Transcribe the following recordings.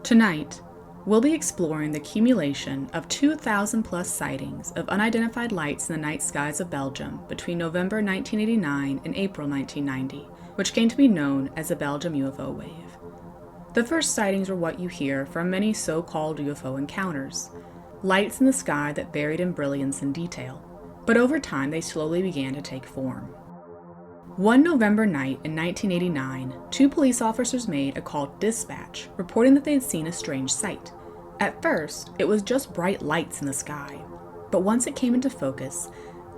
Tonight, we'll be exploring the accumulation of 2,000 plus sightings of unidentified lights in the night skies of Belgium between November 1989 and April 1990, which came to be known as the Belgium UFO wave. The first sightings were what you hear from many so-called UFO encounters, lights in the sky that varied in brilliance and detail, but over time they slowly began to take form. One November night in 1989, two police officers made a call to dispatch, reporting that they had seen a strange sight. At first, it was just bright lights in the sky, but once it came into focus,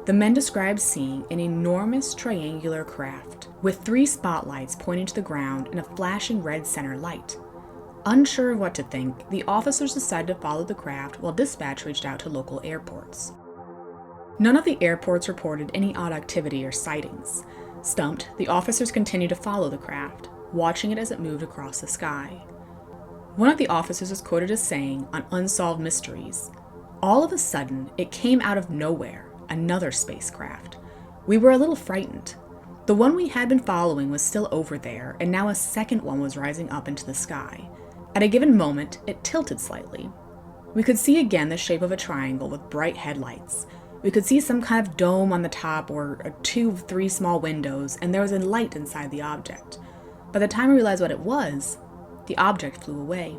the men described seeing an enormous triangular craft with 3 spotlights pointing to the ground and a flashing red center light. Unsure of what to think, the officers decided to follow the craft while dispatch reached out to local airports. None of the airports reported any odd activity or sightings. Stumped, the officers continued to follow the craft, watching it as it moved across the sky. One of the officers was quoted as saying on Unsolved Mysteries, "All of a sudden, it came out of nowhere, another spacecraft. We were a little frightened. The one we had been following was still over there, and now a second one was rising up into the sky. At a given moment, it tilted slightly. We could see again the shape of a triangle with bright headlights. We could see some kind of dome on the top or 2 or 3 small windows, and there was a light inside the object. By the time we realized what it was, the object flew away."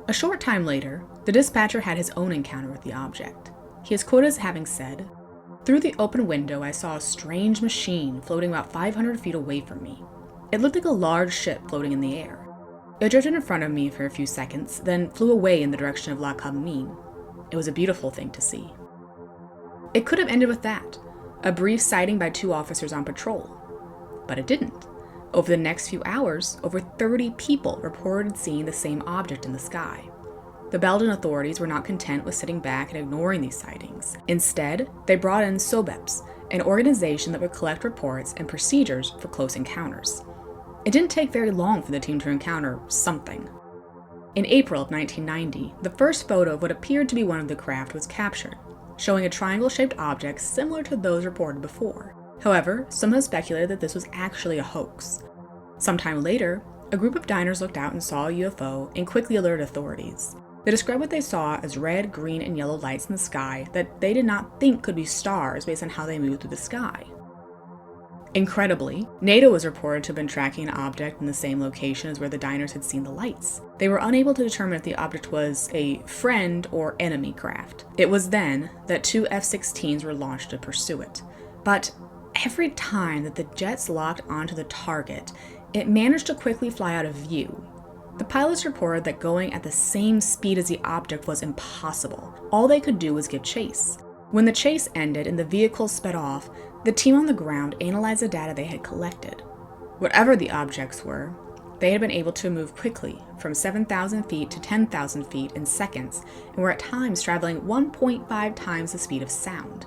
A short time later, the dispatcher had his own encounter with the object. He is quoted as having said, "Through the open window I saw a strange machine floating about 500 feet away from me. It looked like a large ship floating in the air. It drifted in front of me for a few seconds, then flew away in the direction of La Commune. It was a beautiful thing to see." It could have ended with that, a brief sighting by 2 officers on patrol. But it didn't. Over the next few hours, over 30 people reported seeing the same object in the sky. The Belgian authorities were not content with sitting back and ignoring these sightings. Instead, they brought in SOBEPs, an organization that would collect reports and procedures for close encounters. It didn't take very long for the team to encounter something. In April of 1990, the first photo of what appeared to be one of the craft was captured, showing a triangle-shaped object similar to those reported before. However, some have speculated that this was actually a hoax. Sometime later, a group of diners looked out and saw a UFO and quickly alerted authorities. They described what they saw as red, green, and yellow lights in the sky that they did not think could be stars based on how they moved through the sky. Incredibly, NATO was reported to have been tracking an object in the same location as where the diners had seen the lights. They were unable to determine if the object was a friend or enemy craft. It was then that 2 F-16s were launched to pursue it. But every time that the jets locked onto the target, it managed to quickly fly out of view. The pilots reported that going at the same speed as the object was impossible. All they could do was give chase. When the chase ended and the vehicle sped off, the team on the ground analyzed the data they had collected. Whatever the objects were, they had been able to move quickly from 7,000 feet to 10,000 feet in seconds and were at times traveling 1.5 times the speed of sound.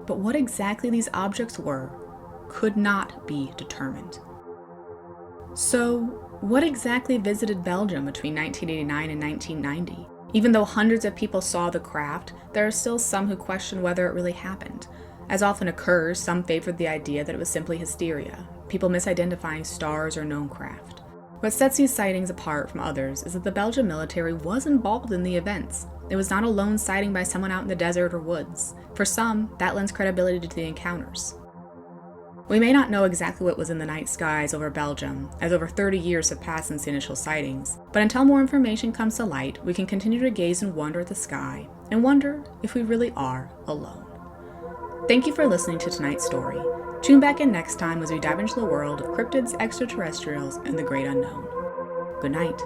But what exactly these objects were could not be determined. So, what exactly visited Belgium between 1989 and 1990? Even though hundreds of people saw the craft, there are still some who question whether it really happened. As often occurs, some favored the idea that it was simply hysteria, people misidentifying stars or known craft. What sets these sightings apart from others is that the Belgian military was involved in the events. It was not a lone sighting by someone out in the desert or woods. For some, that lends credibility to the encounters. We may not know exactly what was in the night skies over Belgium, as over 30 years have passed since the initial sightings, but until more information comes to light, we can continue to gaze and wonder at the sky, and wonder if we really are alone. Thank you for listening to tonight's story. Tune back in next time as we dive into the world of cryptids, extraterrestrials, and the great unknown. Good night.